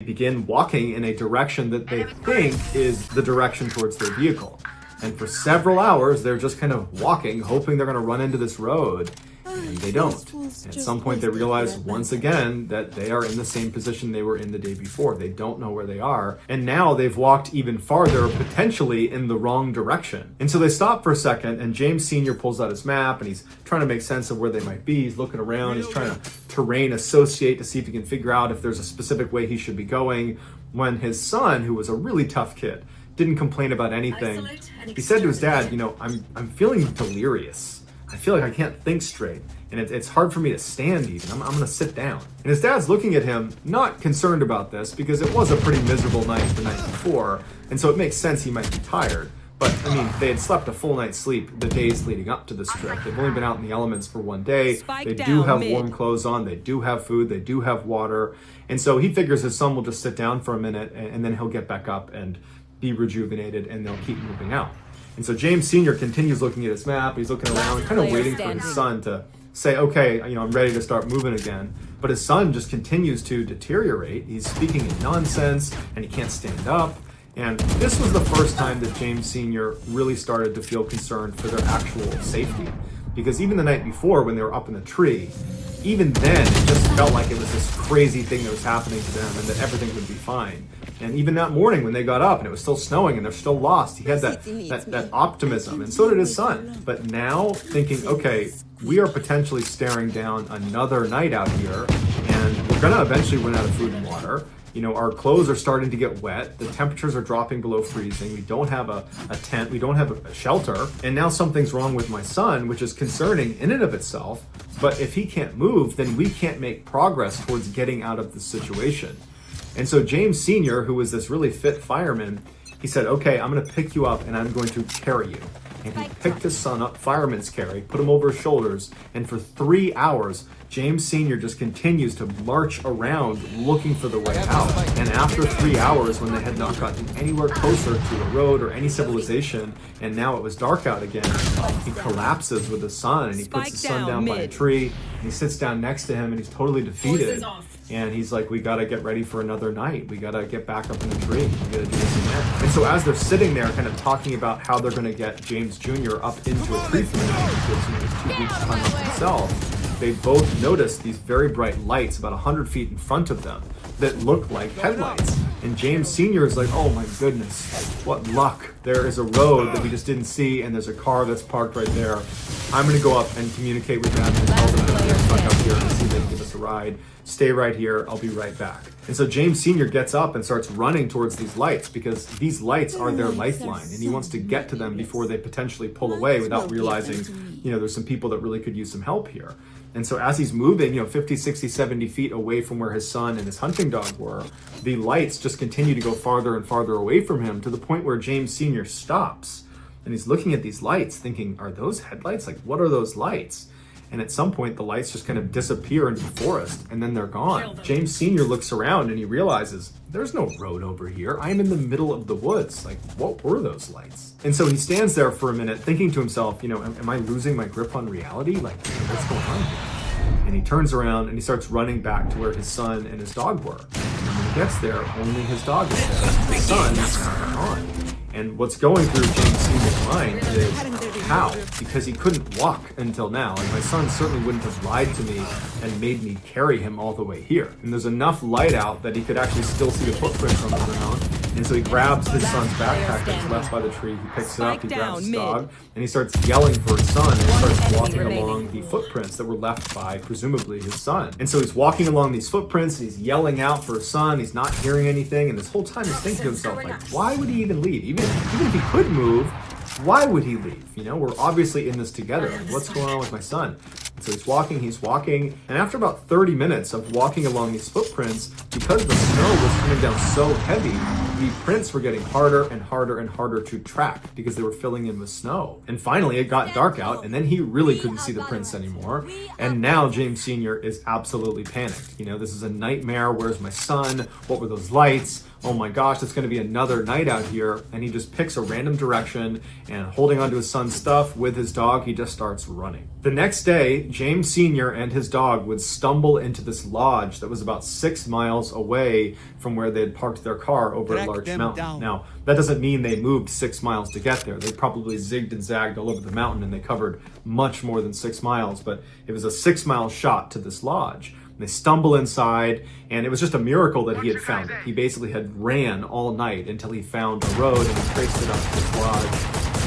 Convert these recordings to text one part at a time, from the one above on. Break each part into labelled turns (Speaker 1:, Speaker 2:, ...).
Speaker 1: begin walking in a direction that they think is the direction towards their vehicle. And for several hours, they're just kind of walking, hoping they're going to run into this road. And they don't. At some point, they realize once again that they are in the same position they were in the day before. They don't know where they are. And now they've walked even farther, potentially in the wrong direction. And so they stop for a second, and James Sr. pulls out his map, and he's trying to make sense of where they might be. He's looking around. He's trying to terrain associate to see if he can figure out if there's a specific way he should be going. When his son, who was a really tough kid, didn't complain about anything, he said to his dad, I'm feeling delirious. I feel like I can't think straight, and it's hard for me to stand even. I'm going to sit down. And his dad's looking at him, not concerned about this, because it was a pretty miserable night the night before, and so it makes sense he might be tired. But, they had slept a full night's sleep the days leading up to this trip. They've only been out in the elements for one day. They do have warm clothes on. They do have food. They do have water. And so he figures his son will just sit down for a minute, and then he'll get back up and be rejuvenated, and they'll keep moving out. And so James Sr. continues looking at his map. He's looking around, kind of waiting for his son to say, okay, I'm ready to start moving again. But his son just continues to deteriorate. He's speaking in nonsense, and he can't stand up. And this was the first time that James Sr. really started to feel concerned for their actual safety. Because even the night before, when they were up in the tree, even then, it just felt like it was this crazy thing that was happening to them and that everything would be fine. And even that morning when they got up and it was still snowing and they're still lost, he had that optimism, and so did his son. But now thinking, okay, we are potentially staring down another night out here, and we're gonna eventually run out of food and water. Our clothes are starting to get wet. The temperatures are dropping below freezing. We don't have a tent. We don't have a shelter. And now something's wrong with my son, which is concerning in and of itself. But if he can't move, then we can't make progress towards getting out of the situation. And so James Sr., who was this really fit fireman, he said, okay, I'm going to pick you up and I'm going to carry you. And he picked his son up, fireman's carry, put him over his shoulders, and for 3 hours, James Sr. just continues to march around looking for the way out. And after 3 hours, when they had not gotten anywhere closer to a road or any civilization, and now it was dark out again, he collapses with his son, and he puts his son down by a tree, and he sits down next to him, and he's totally defeated. And he's like, we gotta get ready for another night. We gotta get back up in the tree. We gotta do this again. And so as they're sitting there kind of talking about how they're gonna get James Jr. up into a tree for the night, because he has 2 weeks time up himself, they both notice these very bright lights about 100 feet in front of them that look like headlights. And James Sr. is like, oh my goodness, what luck. There is a road that we just didn't see, and there's a car that's parked right there. I'm gonna go up and communicate with them and tell them that they're stuck up here and see if they can give us a ride. Stay right here, I'll be right back. And so James Sr. gets up and starts running towards these lights, because these lights are their lifeline, and he wants to get to them before they potentially pull away without realizing, there's some people that really could use some help here. And so as he's moving, 50, 60, 70 feet away from where his son and his hunting dog were, the lights just continue to go farther and farther away from him, to the point where James Sr. stops. And he's looking at these lights thinking, are those headlights? Like, what are those lights? And at some point, the lights just kind of disappear into the forest, and then they're gone. James Sr. looks around and he realizes, there's no road over here. I'm in the middle of the woods. Like, what were those lights? And so he stands there for a minute thinking to himself, am I losing my grip on reality? Like, what's going on here? And he turns around and he starts running back to where his son and his dog were. And when he gets there, only his dog is there. His son is not on. And what's going through James Sr.'s mind is, how? Because he couldn't walk until now, and my son certainly wouldn't have lied to me and made me carry him all the way here. And there's enough light out that he could actually still see the footprints on the ground. And so he grabs his son's backpack that's left by the tree, he picks it up, he grabs his dog, and he starts yelling for his son, and he starts walking along the footprints that were left by, presumably, his son. And so he's walking along these footprints, and he's yelling out for his son, he's not hearing anything, and this whole time he's thinking to himself, like, why would he even leave? Even if he could move, why would he leave? We're obviously in this together. Like, what's going on with my son? And so he's walking, and after about 30 minutes of walking along these footprints, because the snow was coming down so heavy, the prints were getting harder and harder and harder to track because they were filling in with snow. And finally, it got dark out, and then he really couldn't see the prints anymore. And now James Sr. is absolutely panicked. This is a nightmare. Where's my son? What were those lights? Oh my gosh, it's going to be another night out here. And he just picks a random direction, and holding onto his son's stuff with his dog, he just starts running. The next day, James Sr. and his dog would stumble into this lodge that was about 6 miles away from where they had parked their car over a large mountain. Now, that doesn't mean they moved 6 miles to get there. They probably zigged and zagged all over the mountain, and they covered much more than 6 miles, but it was a 6-mile shot to this lodge. They stumble inside, and it was just a miracle that he had found it. He basically had ran all night until he found a road, and he traced it up to this lodge.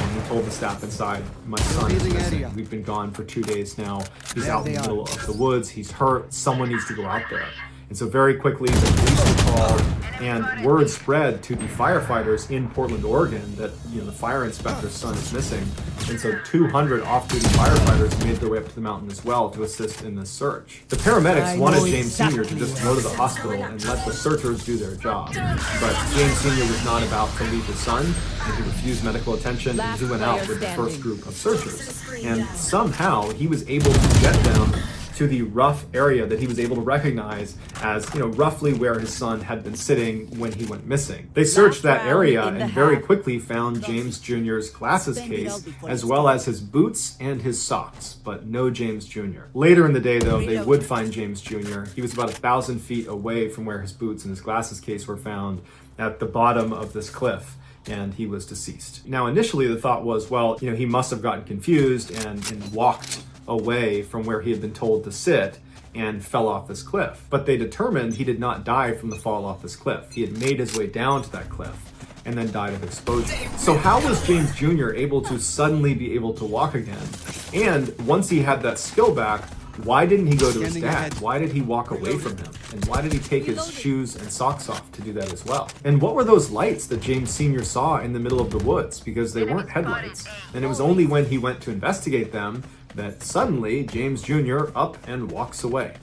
Speaker 1: And he told the staff inside, "My son is missing. We've been gone for 2 days now. He's out in the middle of the woods. He's hurt. Someone needs to go out there." And so very quickly, the police were called, and word spread to the firefighters in Portland, Oregon, that the fire inspector's son is missing. And so 200 off-duty firefighters made their way up to the mountain as well to assist in this search. The paramedics wanted James Sr. to just go to the hospital and let the searchers do their job. But James Sr. was not about to leave his son, and he refused medical attention, and he went out with the first group of searchers. And somehow he was able to get them to the rough area that he was able to recognize as, roughly where his son had been sitting when he went missing. They searched that area and very quickly found James Jr.'s glasses case, as well as his boots and his socks, but no James Jr. Later in the day, though, they would find James Jr. He was about 1,000 feet away from where his boots and his glasses case were found, at the bottom of this cliff, and he was deceased. Now, initially the thought was, well, he must have gotten confused and walked away from where he had been told to sit and fell off this cliff. But they determined he did not die from the fall off this cliff. He had made his way down to that cliff and then died of exposure. So how was James Jr. able to suddenly be able to walk again? And once he had that skill back, why didn't he go to his dad? Why did he walk away from him? And why did he take his shoes and socks off to do that as well? And what were those lights that James Sr. saw in the middle of the woods? Because they weren't headlights. And it was only when he went to investigate them that suddenly James Jr. up and walks away.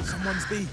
Speaker 2: Someone's beat.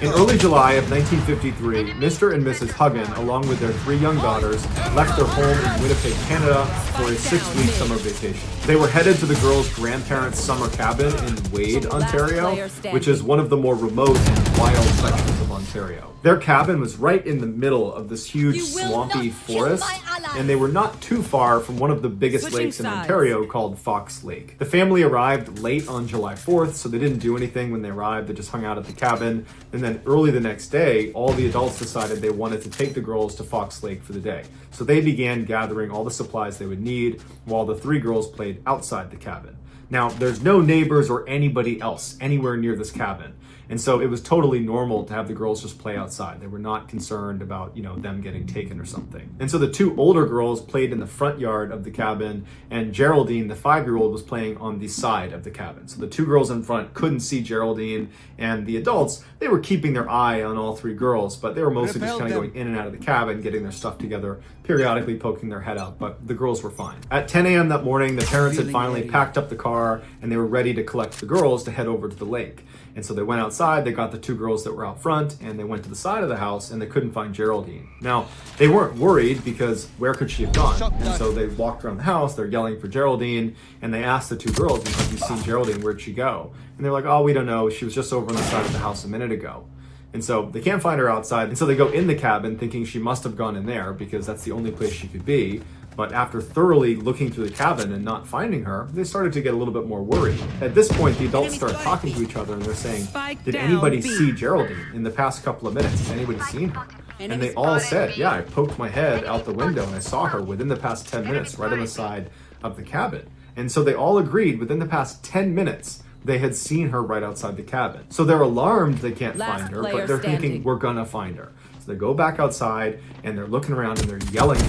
Speaker 1: In early July of 1953, Mr. and Mrs. Huggin, along with their 3 young daughters, left their home in Winnipeg, Canada for a 6-week summer vacation. They were headed to the girls' grandparents' summer cabin in Wade, Ontario, which is one of the more remote and wild sections of Ontario. Their cabin was right in the middle of this huge swampy forest, and they were not too far from one of the biggest lakes in Ontario called Fox Lake. The family arrived late on July 4th, so they didn't do anything when they arrived. They just hung out at the cabin, and then early the next day, all the adults decided they wanted to take the girls to Fox Lake for the day. So they began gathering all the supplies they would need while the 3 girls played outside the cabin. Now, there's no neighbors or anybody else anywhere near this cabin. And so it was totally normal to have the girls just play outside. They were not concerned about, them getting taken or something. And so the 2 older girls played in the front yard of the cabin, and Geraldine, the 5-year-old, was playing on the side of the cabin. So the 2 girls in front couldn't see Geraldine, and the adults, they were keeping their eye on all 3 girls, but they were mostly just kind of going in and out of the cabin, getting their stuff together, periodically poking their head out, but the girls were fine. At 10 a.m. that morning, the parents had finally packed up the car, and they were ready to collect the girls to head over to the lake. And so they went outside, they got the 2 girls that were out front, and they went to the side of the house, and they couldn't find Geraldine. Now, they weren't worried because where could she have gone? And so they walked around the house, they're yelling for Geraldine, and they asked the 2 girls, have you seen Geraldine? Where'd she go? And they're like, oh, we don't know. She was just over on the side of the house a minute ago. And so they can't find her outside. And so they go in the cabin thinking she must have gone in there because that's the only place she could be. But after thoroughly looking through the cabin and not finding her, they started to get a little bit more worried. At this point, the adults start talking to each other and they're saying, did anybody see Geraldine in the past couple of minutes? Has anybody seen her? And they all said, yeah, I poked my head out the window and I saw her within the past 10 minutes right on the side of the cabin. And so they all agreed within the past 10 minutes they had seen her right outside the cabin. So they're alarmed they can't find her, but they're thinking, we're gonna find her. So they go back outside and they're looking around and they're yelling.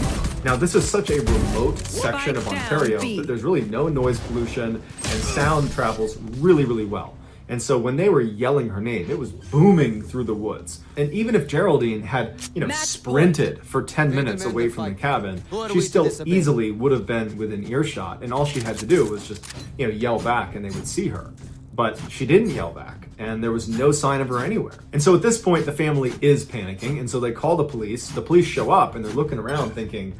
Speaker 1: Now, this is such a remote section of Ontario that there's really no noise pollution and sound travels really, really well. And so when they were yelling her name, it was booming through the woods. And even if Geraldine had, sprinted for 10 minutes away from the cabin, she still easily would have been within earshot. And all she had to do was just, yell back and they would see her. But she didn't yell back, and there was no sign of her anywhere. And so at this point, the family is panicking, and so they call the police. The police show up, and they're looking around thinking,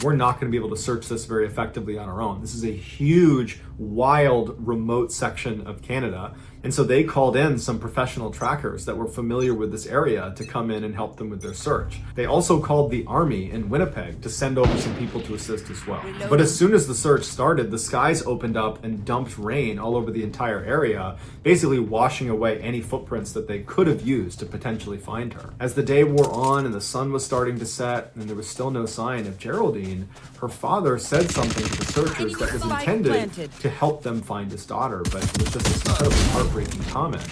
Speaker 1: we're not going to be able to search this very effectively on our own. This is a huge wild, remote section of Canada. And so they called in some professional trackers that were familiar with this area to come in and help them with their search. They also called the army in Winnipeg to send over some people to assist as well. But as soon as the search started, the skies opened up and dumped rain all over the entire area, basically washing away any footprints that they could have used to potentially find her. As the day wore on and the sun was starting to set and there was still no sign of Geraldine, her father said something to the searchers that was intended to help them find his daughter, but it was just this incredibly heartbreaking comment.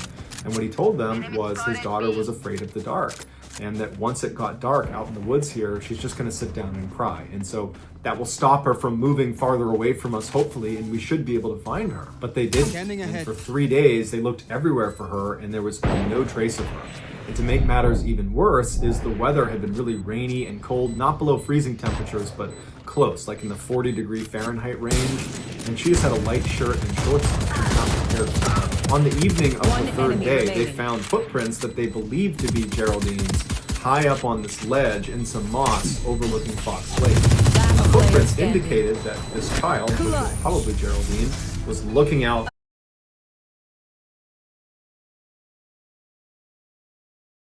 Speaker 1: And what he told them was his daughter was afraid of the dark, and that once it got dark out in the woods here, she's just going to sit down and cry. And so that will stop her from moving farther away from us, hopefully, and we should be able to find her. But they didn't. And for 3 days, they looked everywhere for her, and there was no trace of her. And to make matters even worse is the weather had been really rainy and cold, not below freezing temperatures, but close, like in the 40-degree Fahrenheit range. And she just had a light shirt and shorts on. She was not prepared for that. On the evening of the third day, they found footprints that they believed to be Geraldine's high up on this ledge in some moss overlooking Fox Lake. The footprints indicated that this child, which was probably Geraldine, was looking out